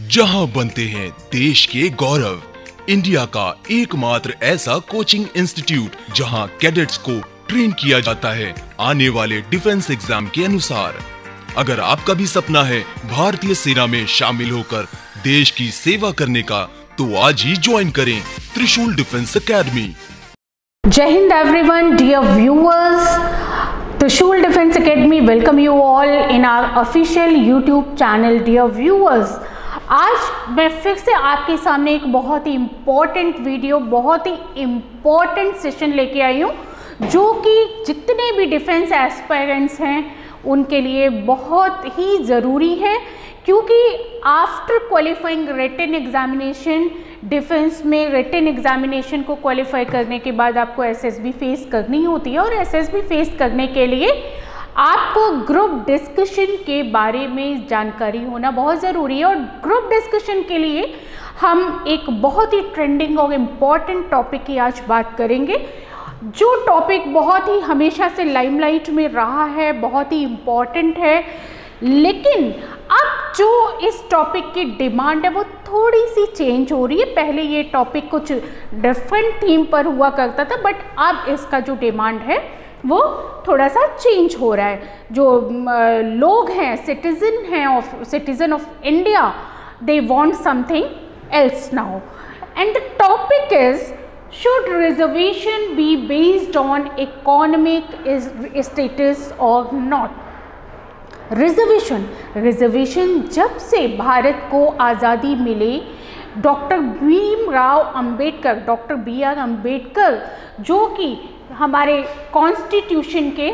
जहां बनते हैं देश के गौरव, इंडिया का एकमात्र ऐसा कोचिंग इंस्टीट्यूट जहां कैडेट्स को ट्रेन किया जाता है आने वाले डिफेंस एग्जाम के अनुसार। अगर आपका भी सपना है भारतीय सेना में शामिल होकर देश की सेवा करने का, तो आज ही ज्वाइन करें त्रिशूल डिफेंस एकेडमी। जय Hind everyone, dear viewers, Trishul defence academy welcome you all in our official YouTube channel. Dear viewers, आज मैं फिर से आपके सामने एक बहुत ही इम्पॉर्टेंट वीडियो, बहुत ही इम्पॉर्टेंट सेशन लेके आई हूँ, जो कि जितने भी डिफेंस एस्पायरेंट्स हैं उनके लिए बहुत ही ज़रूरी है, क्योंकि after qualifying written examination, defence में रिटन एग्जामिनेशन को क्वालिफाई करने के बाद आपको एसएसबी फेस करनी होती है, और एसएसबी फेस करने के लिए आपको ग्रुप डिस्कशन के बारे में जानकारी होना बहुत ज़रूरी है। और ग्रुप डिस्कशन के लिए हम एक बहुत ही ट्रेंडिंग और इम्पॉर्टेंट टॉपिक की आज बात करेंगे, जो टॉपिक बहुत ही हमेशा से लाइमलाइट में रहा है, बहुत ही इम्पॉर्टेंट है, लेकिन अब जो इस टॉपिक की डिमांड है वो थोड़ी सी चेंज हो रही है। पहले ये टॉपिक कुछ डिफरेंट थीम पर हुआ करता था, बट अब इसका जो डिमांड है वो थोड़ा सा चेंज हो रहा है। जो लोग हैं, citizen of India, they want something else now, and the topic is should reservation be based on economic status or not? Reservation जब से भारत को आज़ादी मिले, डॉक्टर बी आर अम्बेडकर, जो कि हमारे कॉन्स्टिट्यूशन के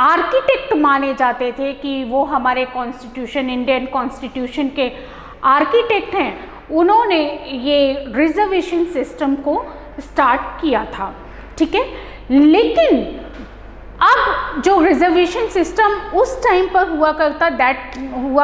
आर्किटेक्ट माने जाते थे, कि वो हमारे कॉन्स्टिट्यूशन, इंडियन कॉन्स्टिट्यूशन के आर्किटेक्ट हैं, उन्होंने ये रिजर्वेशन सिस्टम को स्टार्ट किया था। ठीक है, लेकिन अब जो रिजर्वेशन सिस्टम उस टाइम पर हुआ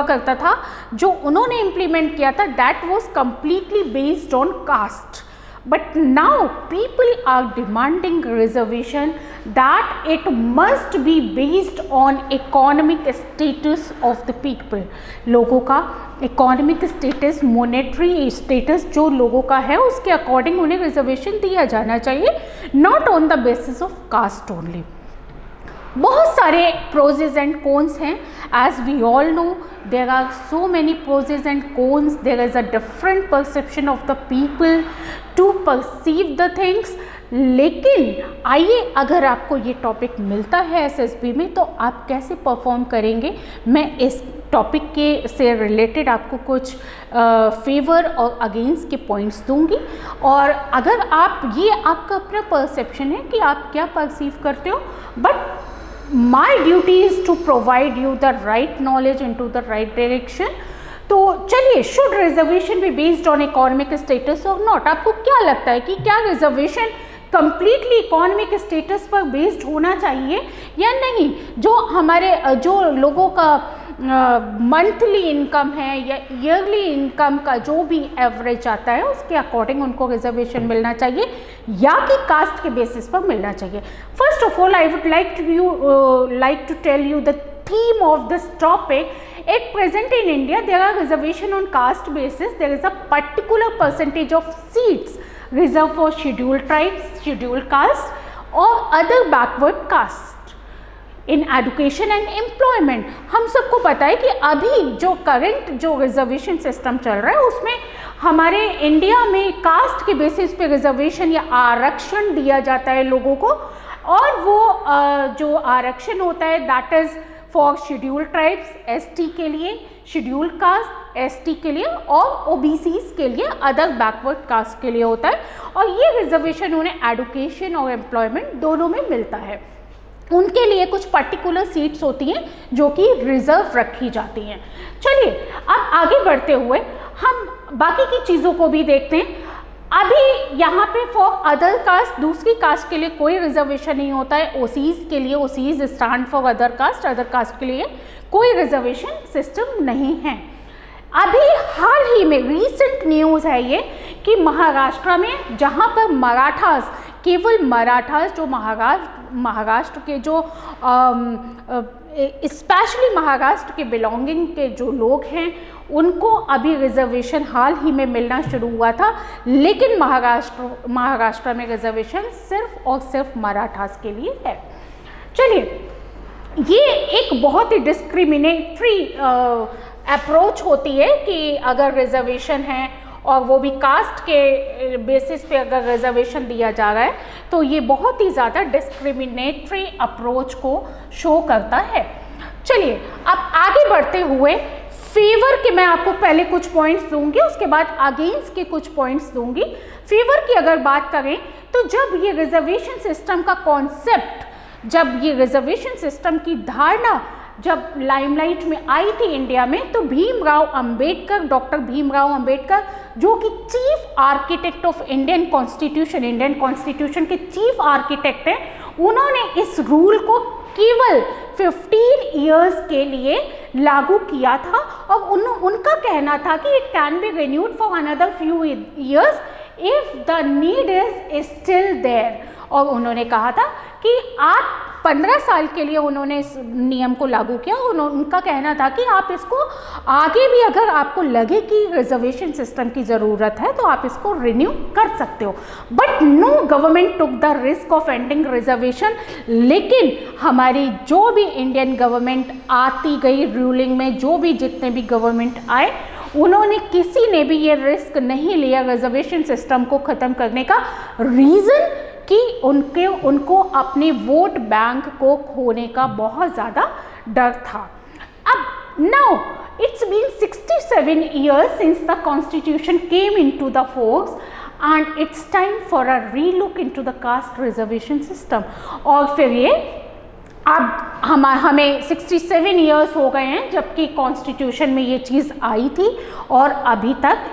करता था, जो उन्होंने इम्प्लीमेंट किया था, that was completely based on caste. But now people are demanding reservation that it must be based on economic status of the people. लोगों का economic status, monetary status जो लोगों का है, उसके अकॉर्डिंग उन्हें रिजर्वेशन दिया जाना चाहिए, not on the basis of caste only. बहुत सारे प्रोजेज एंड कॉन्स हैं, as we all know there are so many pros and cons, there is a different perception of the people to perceive the things. लेकिन आइए, अगर आपको ये topic मिलता है एसएसबी में, तो आप कैसे परफॉर्म करेंगे, मैं इस टॉपिक के से रिलेटेड आपको कुछ फेवर और अगेंस्ट के पॉइंट्स दूंगी। और अगर आप, ये आपका अपना परसेप्शन है कि आप क्या परसीव करते हो, but my duty is to provide you the right knowledge into the right direction. तो चलिए, should reservation be based on economic status or not? आपको क्या लगता है कि क्या रिजर्वेशन कंप्लीटली इकोनॉमिक स्टेटस पर बेस्ड होना चाहिए या नहीं? जो लोगों का मंथली इनकम है या ईयरली इनकम का जो भी एवरेज आता है, उसके अकॉर्डिंग उनको रिजर्वेशन मिलना चाहिए, या कि कास्ट के बेसिस पर मिलना चाहिए? First of all, I would like to tell you the theme of this topic. At present in India, there are reservation on caste basis. There is a particular percentage of seats reserved for scheduled tribes, scheduled caste or other backward caste in education and employment. हम सबको पता है कि अभी जो current जो reservation system चल रहा है, उसमें हमारे इंडिया में कास्ट के बेसिस पे रिजर्वेशन या आरक्षण दिया जाता है लोगों को, और वो जो आरक्षण होता है, that is for scheduled tribes, ST के लिए, शेड्यूल्ड कास्ट एसटी के लिए, और ओबीसीज के लिए, अदर बैकवर्ड कास्ट के लिए होता है। और ये रिजर्वेशन उन्हें एडुकेशन और एम्प्लॉयमेंट दोनों में मिलता है। उनके लिए कुछ पर्टिकुलर सीट्स होती हैं जो कि रिजर्व रखी जाती हैं। चलिए, अब आगे बढ़ते हुए हम बाकी की चीज़ों को भी देखते हैं। अभी यहाँ पे फॉर अदर कास्ट, दूसरी कास्ट के लिए कोई रिजर्वेशन नहीं होता है। ओसीज के लिए, OCs stand for other caste के लिए कोई रिजर्वेशन सिस्टम नहीं है। अभी हाल ही में रीसेंट न्यूज़ है ये, कि महाराष्ट्र में, जहाँ पर मराठास, केवल मराठास जो महाराष्ट्र के जो स्पेशली महाराष्ट्र के बिलोंगिंग के जो लोग हैं उनको अभी रिजर्वेशन हाल ही में मिलना शुरू हुआ था, लेकिन महाराष्ट्र में रिजर्वेशन सिर्फ और सिर्फ मराठास के लिए है। चलिए, ये एक बहुत ही डिस्क्रिमिनेटरी अप्रोच होती है कि अगर रिजर्वेशन है और वो भी कास्ट के बेसिस पे अगर रिजर्वेशन दिया जा रहा है तो ये बहुत ही ज़्यादा डिस्क्रिमिनेटरी अप्रोच को शो करता है। चलिए, अब आगे बढ़ते हुए फेवर के मैं आपको पहले कुछ पॉइंट्स दूंगी, उसके बाद अगेंस्ट के कुछ पॉइंट्स दूंगी। फेवर की अगर बात करें तो जब ये रिजर्वेशन सिस्टम का कॉन्सेप्ट, जब ये रिजर्वेशन सिस्टम की धारणा जब लाइमलाइट में आई थी इंडिया में, तो भीमराव अंबेडकर, डॉक्टर भीमराव अंबेडकर, जो कि chief architect of Indian constitution के चीफ आर्किटेक्ट हैं, उन्होंने इस रूल को केवल 15 इयर्स के लिए लागू किया था और उनका कहना था कि it can be renewed for another few years if the need is still there. और उन्होंने कहा था कि आप 15 साल के लिए उन्होंने इस नियम को लागू किया। उनका कहना था कि आप इसको आगे भी अगर आपको लगे कि रिजर्वेशन सिस्टम की ज़रूरत है तो आप इसको रिन्यू कर सकते हो, but no government took the risk of ending reservation. लेकिन हमारी जो भी इंडियन गवर्नमेंट आती गई रूलिंग में, जो भी जितने भी गवर्नमेंट आए, उन्होंने किसी ने भी ये रिस्क नहीं लिया रिजर्वेशन सिस्टम को ख़त्म करने का। रीज़न कि उनको अपने वोट बैंक को खोने का बहुत ज़्यादा डर था। अब now it's been 67 years since the constitution came into the force and it's time for a relook into the caste reservation system. और फिर ये अब हमें 67 years हो गए हैं जबकि कॉन्स्टिट्यूशन में ये चीज़ आई थी और अभी तक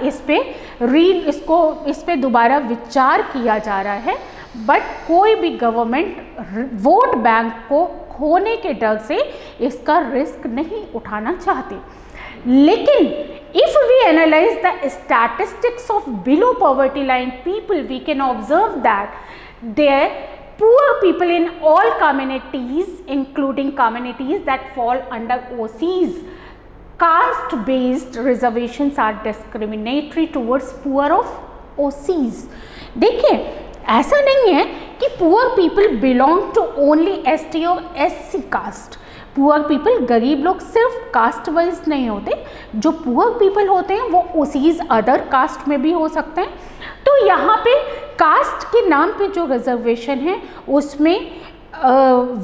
इस पे दोबारा विचार किया जा रहा है, बट कोई भी गवर्नमेंट वोट बैंक को खोने के डर से इसका रिस्क नहीं उठाना चाहती। लेकिन if we analyse the statistics of below poverty line people, we can observe that there poor people in all communities, including communities that fall under OCs, caste based reservations are discriminatory towards poor of OCs। देखिए, ऐसा नहीं है कि poor people belong to only ST और SC caste. Poor people, गरीब लोग सिर्फ caste wise नहीं होते, जो पुअर पीपल होते हैं वो OCs अदर कास्ट में भी हो सकते हैं। तो यहाँ पे कास्ट के नाम पे जो रिजर्वेशन है उसमें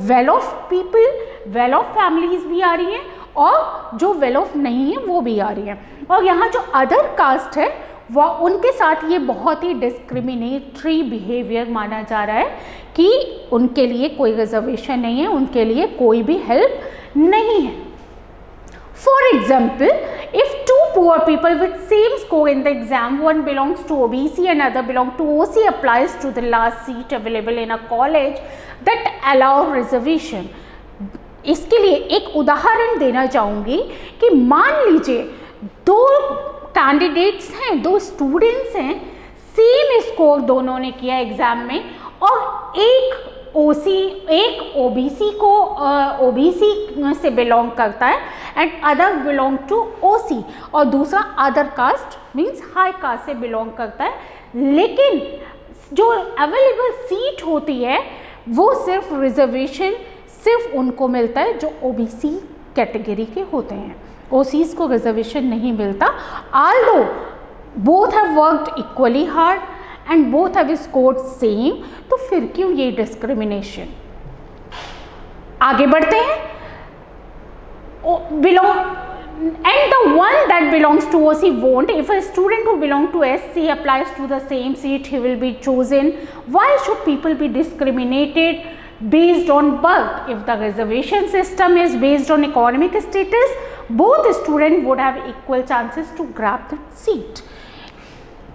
well of people, well of families भी आ रही हैं और जो वेल ऑफ नहीं है वो भी आ रही हैं। और यहाँ जो अदर कास्ट है वह उनके साथ ये बहुत ही डिस्क्रिमिनेटरी बिहेवियर माना जा रहा है कि उनके लिए कोई रिजर्वेशन नहीं है, उनके लिए कोई भी हेल्प नहीं है। For example, if two poor people with same score in the exam, one belongs to OBC and other belong to OC, applies to the last seat available in a college that allow reservation। इसके लिए एक उदाहरण देना चाहूँगी कि मान लीजिए दो कैंडिडेट्स हैं, दो स्टूडेंट्स हैं, सेम स्कोर दोनों ने किया एग्जाम में और एक OBC को OBC से बिलोंग करता है and other belong to OC, और दूसरा other caste means high caste से बिलोंग करता है। लेकिन जो अवेलेबल सीट होती है वो सिर्फ रिजर्वेशन सिर्फ उनको मिलता है जो OBC कैटेगरी के होते हैं, OCs को रिजर्वेशन नहीं मिलता। although both have worked equally hard and both have scored same, तो फिर क्यों ये डिस्क्रिमिनेशन। आगे बढ़ते हैं। And the one that belongs to OC won't. If a student who belongs to SC applies to the same seat, he will be chosen. Why should people be discriminated based on birth? If the reservation system is based on economic status, both students would have equal chances to grab the seat.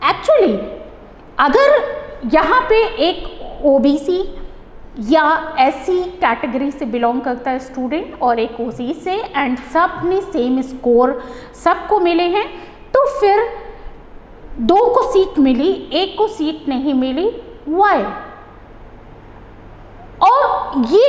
Actually, अगर यहाँ पे एक OBC या SC category से belong करता है student और एक OC से एंड सब ने सेम स्कोर सबको मिले हैं, तो फिर दो को सीट मिली, एक को सीट नहीं मिली, वाई? और ये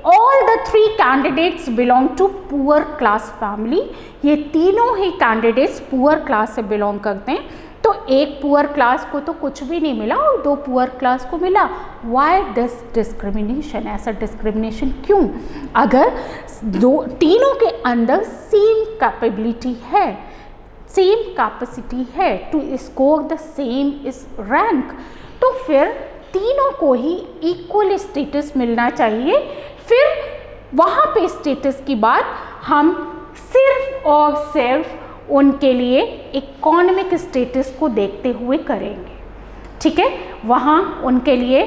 all the 3 candidates belong to poor class family, ये तीनों ही कैंडिडेट्स पुअर क्लास से बिलोंग करते हैं। तो एक पुअर क्लास को तो कुछ भी नहीं मिला और 2 पुअर क्लास को मिला। वाई दिस डिस्क्रिमिनेशन, ऐसा डिस्क्रिमिनेशन क्यों? अगर तीनों के अंदर सेम कैपेबिलिटी है, सेम कैपेसिटी है टू स्कोर द सेम इस रैंक, तो फिर तीनों को ही इक्वल स्टेटस मिलना चाहिए। फिर वहाँ पे स्टेटस की बात हम सिर्फ और सिर्फ उनके लिए इकोनॉमिक स्टेटस को देखते हुए करेंगे, ठीक है। वहाँ उनके लिए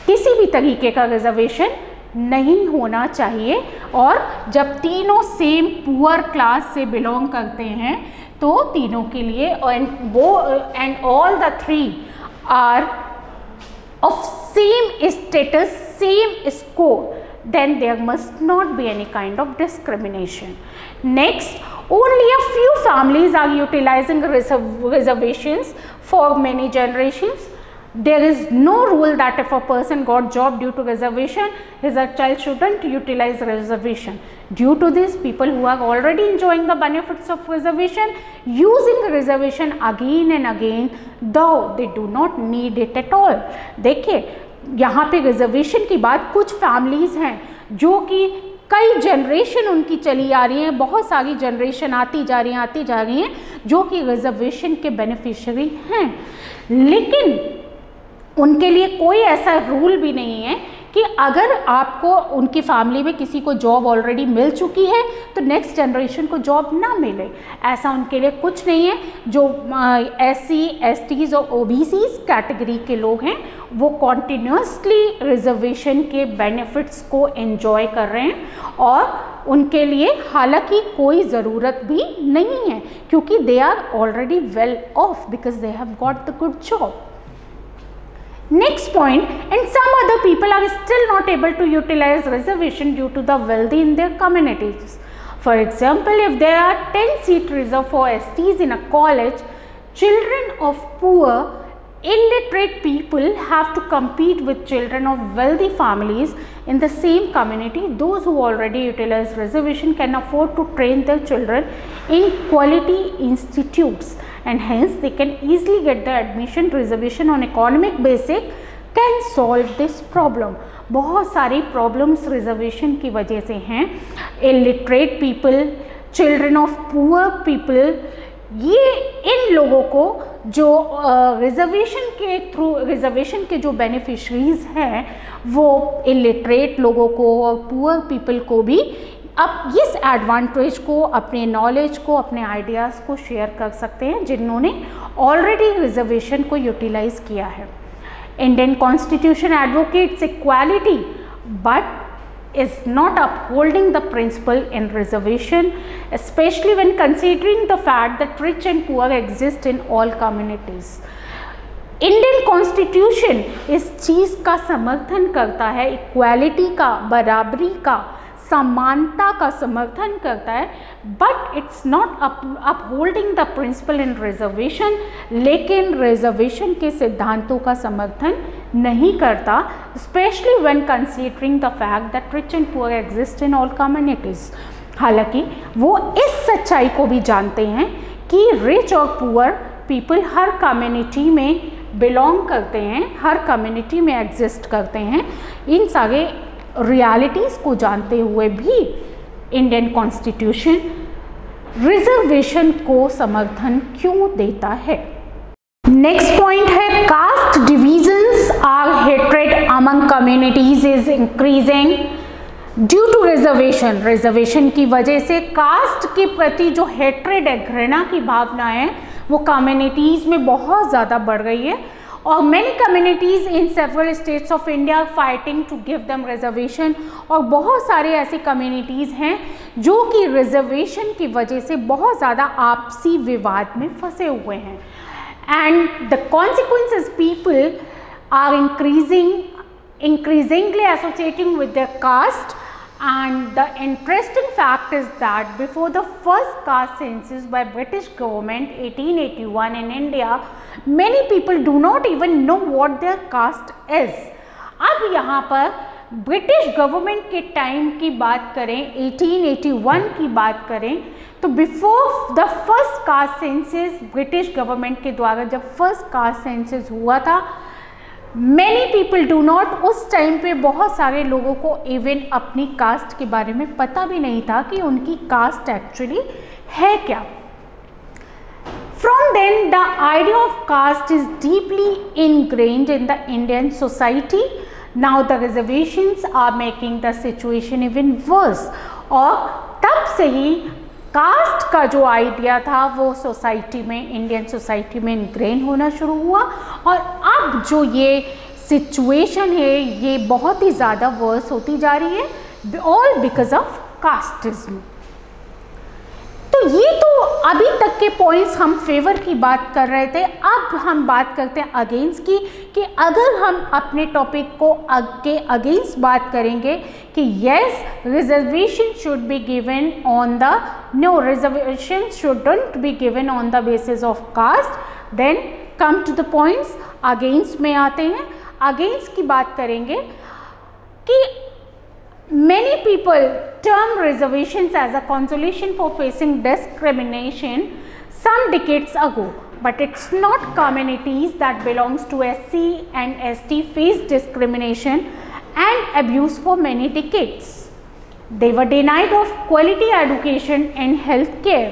किसी भी तरीके का रिजर्वेशन नहीं होना चाहिए। और जब तीनों सेम पुअर क्लास से बिलोंग करते हैं तो तीनों के लिए and all the 3 are of same status, same score, then there must not be any kind of discrimination. Next, only a few families are utilizing reservations for many generations. There is no rule that if a person got job due to reservation, his child shouldn't utilize reservation. Due to this, people who are already enjoying the benefits of reservation, using reservation again and again, though they do not need it at all. देखिए यहाँ पे reservation की बात, कुछ families हैं जो कि कई जनरेशन उनकी चली आ रही हैं, बहुत सारी जनरेशन आती जा रही हैं जो कि रिजर्वेशन के बेनिफिशियरी हैं, लेकिन उनके लिए कोई ऐसा रूल भी नहीं है कि अगर आपको उनकी फैमिली में किसी को जॉब ऑलरेडी मिल चुकी है तो नेक्स्ट जनरेशन को जॉब ना मिले, ऐसा उनके लिए कुछ नहीं है। जो SC, STs और OBCs कैटेगरी के लोग हैं वो कॉन्टिन्यूसली रिजर्वेशन के बेनिफिट्स को एंजॉय कर रहे हैं और उनके लिए हालांकि कोई ज़रूरत भी नहीं है क्योंकि they are already well off because they have got the good job. Next point, and some other people are still not able to utilize reservation due to the wealthy in their communities. For example, if there are 10 seats reserved for STs in a college, children of poor, illiterate people have to compete with children of wealthy families in the same community. Those who already utilize reservation can afford to train their children in quality institutes and hence they can easily get the admission. Reservation on economic basis can solve this problem. बहुत सारी problems reservation की वजह से हैं। Illiterate people, children of poor people, ये इन लोगों को जो रिजर्वेशन के थ्रू रिजर्वेशन के जो बेनिफिशरीज हैं वो इलिटरेट लोगों को और पुअर पीपल को भी अब इस एडवांटेज को, अपने नॉलेज को, अपने आइडियाज़ को शेयर कर सकते हैं जिन्होंने ऑलरेडी रिजर्वेशन को यूटिलाइज किया है। Indian constitution advocates equality but is not upholding the principle in reservation, especially when considering the fact that rich and poor exist in all communities. Indian constitution इस चीज़ का समर्थन करता है, इक्वालिटी का, बराबरी का, समानता का समर्थन करता है, but it's not upholding the principle in reservation, लेकिन रिजर्वेशन के सिद्धांतों का समर्थन नहीं करता, specially when considering the fact that rich and poor exist in all communities. हालांकि वो इस सच्चाई को भी जानते हैं कि रिच और पुअर पीपल हर कम्युनिटी में बिलोंग करते हैं, हर कम्युनिटी में एग्जिस्ट करते हैं। इन सारे रियलिटीज़ को जानते हुए भी इंडियन कॉन्स्टिट्यूशन रिजर्वेशन को समर्थन क्यों देता है? नेक्स्ट पॉइंट है caste divisions or hatred among communities is increasing due to reservation. Reservation की वजह से कास्ट के प्रति जो हेट्रेड है, घृणा की भावना है, वो कम्युनिटीज़ में बहुत ज़्यादा बढ़ रही है और many communities in several states of India are fighting to give them reservation। और बहुत सारे ऐसे कम्युनिटीज़ हैं जो कि रिजर्वेशन की वजह से बहुत ज़्यादा आपसी विवाद में फंसे हुए हैं। And the consequences people are increasingly associating with their caste। And the interesting fact is that before the first caste census by British government 1881 in India, many people do not even know what their caste is। अब यहाँ पर British government के time की बात करें, 1881 की बात करें, तो before the first caste census, British government के द्वारा जब फर्स्ट कास्ट सेंसस हुआ था, मैनी पीपल डू नॉट, उस टाइम पे बहुत सारे लोगों को इवन अपनी कास्ट के बारे में पता भी नहीं था कि उनकी कास्ट एक्चुअली है क्या। From then, the idea of caste is deeply ingrained in the Indian society. Now the reservations are making the situation even worse. और तब से ही कास्ट का जो आइडिया था वो सोसाइटी में, इंडियन सोसाइटी में इनग्रेन होना शुरू हुआ, और अब जो ये सिचुएशन है ये बहुत ही ज़्यादा वर्स होती जा रही है, ऑल बिकॉज ऑफ कास्टिज्म। तो ये तो अभी तक के पॉइंट्स हम फेवर की बात कर रहे थे। अब हम बात करते हैं अगेंस्ट की, कि अगर हम अपने टॉपिक को के अगेंस्ट बात करेंगे कि yes reservation should be given on the, no reservation shouldn't be given on the basis of caste, then come to the points against में आते हैं। अगेंस्ट की बात करेंगे कि many people term reservations as a consolation for facing discrimination some decades ago, but it's not. Communities that belongs to SC and ST face discrimination and abuse for many decades. They were denied of quality education and health care.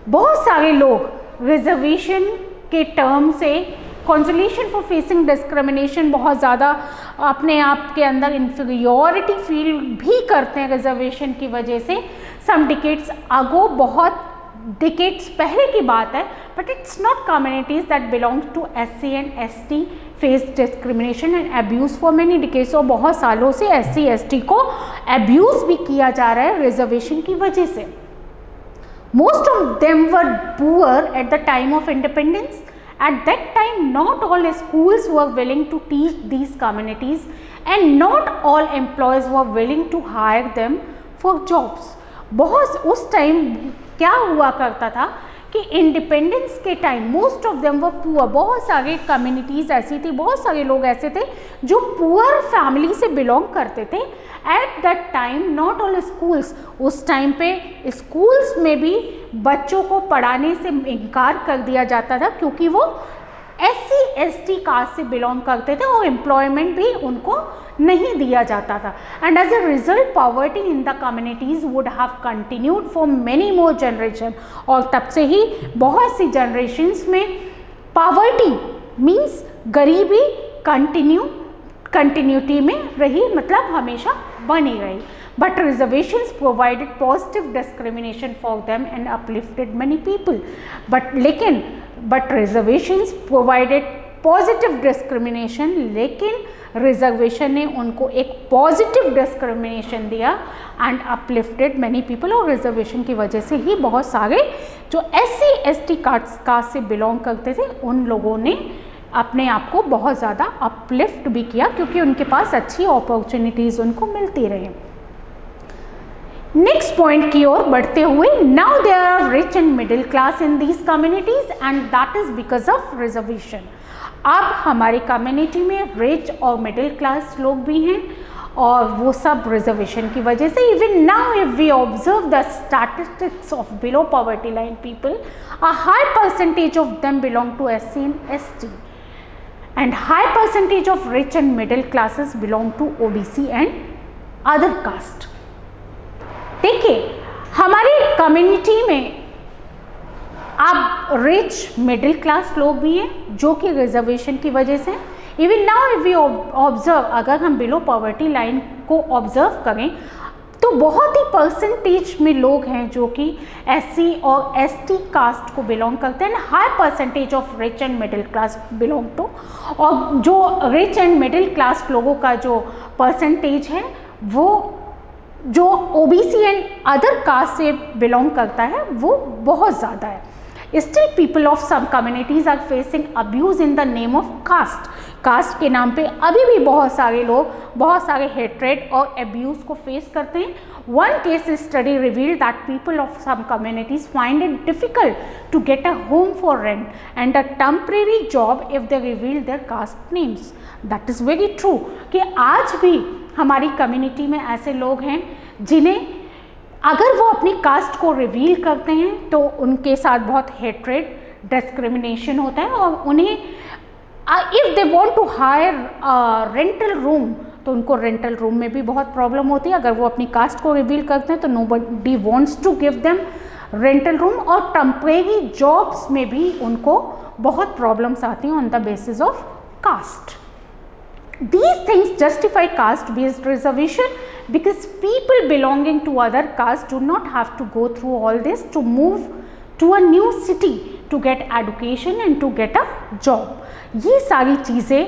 बहुत सारे लोग reservation के term से consolation for facing discrimination बहुत ज़्यादा अपने आप के अंदर इन्फीरियोरिटी फील भी करते हैं रिजर्वेशन की वजह से। सम डिकेड्स अगो, बहुत डिकेड्स पहले की बात है, but it's not communities that belongs to SC and ST face discrimination and abuse for many decades. और बहुत सालों से SC ST को अब्यूज़ भी किया जा रहा है रिजर्वेशन की वजह से। Most of them were poor at the time of independence. At that time, not all schools were willing to teach these communities, and not all employers were willing to hire them for jobs. बहुत उस time क्या हुआ करता था कि independence के time most of them were poor, बहुत सारे कम्युनिटीज़ ऐसी थी, बहुत सारे लोग ऐसे थे जो पुअर फैमिली से बिलोंग करते थे। At that time not all schools, उस टाइम पे स्कूल्स में भी बच्चों को पढ़ाने से इनकार कर दिया जाता था क्योंकि वो SC ST कास्ट से बिलोंग करते थे और एम्प्लॉयमेंट भी उनको नहीं दिया जाता था। And as a result poverty in the communities would have continued for many more generation. और तब से ही बहुत सी जनरेशन्स में पॉवर्टी मीन्स गरीबी कंटिन्यूटी में रही, मतलब हमेशा बनी रही। But reservations provided positive discrimination for them and uplifted many people. But reservations provided positive discrimination, लेकिन रिजर्वेशन ने उनको एक पॉजिटिव डिस्क्रिमिनेशन दिया एंड अपलिफ्टेड मैनी पीपल। और रिजर्वेशन की वजह से ही बहुत सारे जो SC ST कास्ट से बिलोंग करते थे उन लोगों ने अपने आप को बहुत ज़्यादा अपलिफ्ट भी किया क्योंकि उनके पास अच्छी अपॉर्चुनिटीज़ उनको मिलती रही। नेक्स्ट पॉइंट की ओर बढ़ते हुए, now there are rich and middle class in these communities and that is because of reservation. अब हमारी कम्युनिटी में रिच और मिडिल क्लास लोग भी हैं और वो सब रिजर्वेशन की वजह से। Even now if we observe the statistics of below poverty line people, a high percentage of them belong to SC and ST and high percentage of rich and middle classes belong to OBC and other caste. देखिए हमारी community में अब rich middle class लोग भी हैं जो कि reservation की वजह से। Even now if we observe, अगर हम बिलो पॉवर्टी लाइन को ऑब्जर्व करें तो बहुत ही परसेंटेज में लोग हैं जो कि SC और ST कास्ट को बिलोंग करते हैं। High percentage of rich and middle class belong to, और जो रिच एंड मिडिल क्लास लोगों का जो परसेंटेज है वो जो OBC एंड अदर कास्ट से बिलोंग करता है वो बहुत ज़्यादा है। Still people of some communities are facing abuse in the name of caste. Caste के नाम पे अभी भी बहुत सारे लोग बहुत सारे हेट्रेड और अब्यूज़ को फेस करते हैं। One case study revealed that people of some communities find it difficult to get a home for rent and a temporary job if they reveal their caste names. That is very true कि आज भी हमारी community में ऐसे लोग हैं जिन्हें अगर वो अपनी कास्ट को रिवील करते हैं तो उनके साथ बहुत हेट्रेड, डिस्क्रिमिनेशन होता है, और उन्हें if they want to hire rental room तो उनको रेंटल रूम में भी बहुत प्रॉब्लम होती है। अगर वो अपनी कास्ट को रिवील करते हैं तो nobody wants to give them rental room, और टेम्परेरी जॉब्स में भी उनको बहुत प्रॉब्लम्स आती हैं on the basis of caste. These things justify caste-based reservation because people belonging to other castes do not have to go through all this to move to a new city to get education and to get a job. ये सारी चीज़ें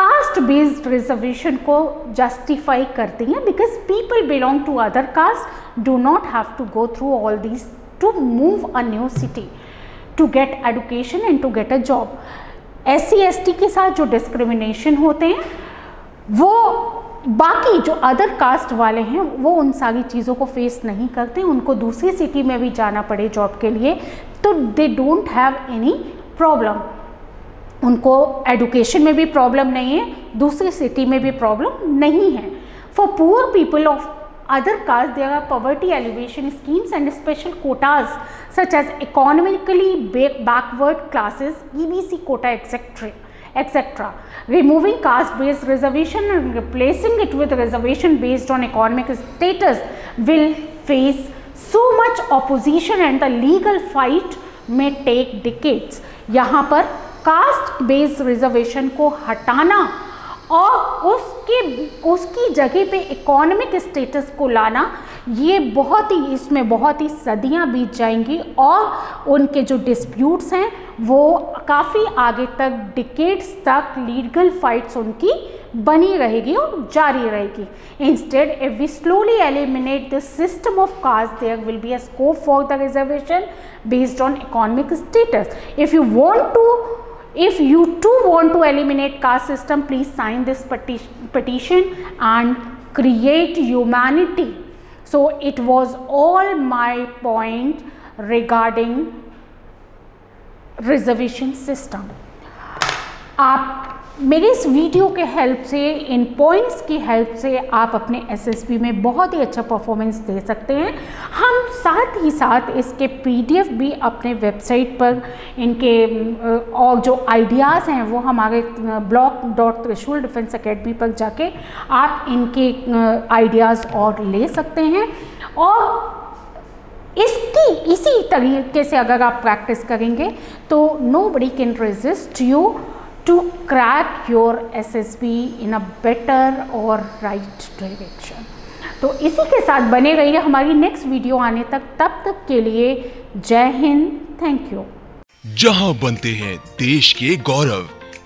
caste-based reservation को justify करती हैं because people belong to other castes do not have to go through all these to move a new city to get education and to get a job. SC/ST के साथ जो discrimination होते हैं वो बाकी जो अदर कास्ट वाले हैं वो उन सारी चीज़ों को फेस नहीं करते, उनको दूसरी सिटी में भी जाना पड़े जॉब के लिए तो they don't have any problem, उनको एडुकेशन में भी प्रॉब्लम नहीं है, दूसरी सिटी में भी प्रॉब्लम नहीं है। For poor people of other castes there are poverty alleviation schemes and special quotas such as economically backward classes, EBC quota, etc. Removing caste based reservation and replacing it with reservation based on economic status will face so much opposition and the legal fight may take decades. यहाँ पर caste based reservation को हटाना और उसकी जगह पे economic status को लाना, ये इसमें बहुत ही सदियां बीत जाएंगी और उनके जो डिस्प्यूट्स हैं वो काफ़ी आगे तक, डिकेड्स तक लीगल फाइट्स उनकी बनी रहेगी और जारी रहेगी। Instead if we slowly eliminate the system of caste there will be a scope for the reservation based on economic status. If you too want to eliminate caste system, please sign this petition and create humanity. So it was all my point regarding reservation system. आप मेरे इस video के help से, इन points की help से आप अपने SSB में बहुत ही अच्छा परफॉर्मेंस दे सकते हैं। हम साथ ही साथ इसके पीडीएफ भी अपने वेबसाइट पर इनके और जो आइडियाज़ हैं वो हमारे blog.trishul-defense-academy पर जाके आप इनके आइडियाज़ और ले सकते हैं। और इसी तरीके से अगर आप प्रैक्टिस करेंगे तो nobody can resist you to crack your SSB in a better or right direction। तो इसी के साथ बने रहिए हमारी नेक्स्ट वीडियो आने तक, तब तक के लिए जय हिंद, थैंक यू। जहां बनते हैं देश के गौरव,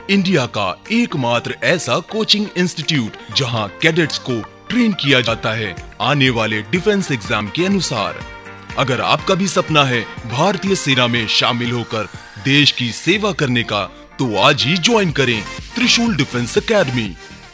इंडिया का एकमात्र ऐसा कोचिंग इंस्टीट्यूट जहां कैडेट्स को ट्रेन किया जाता है आने वाले डिफेंस एग्जाम के अनुसार। अगर आपका भी सपना है भारतीय सेना में शामिल होकर देश की सेवा करने का, तो आज ही ज्वाइन करें त्रिशूल डिफेंस एकेडमी।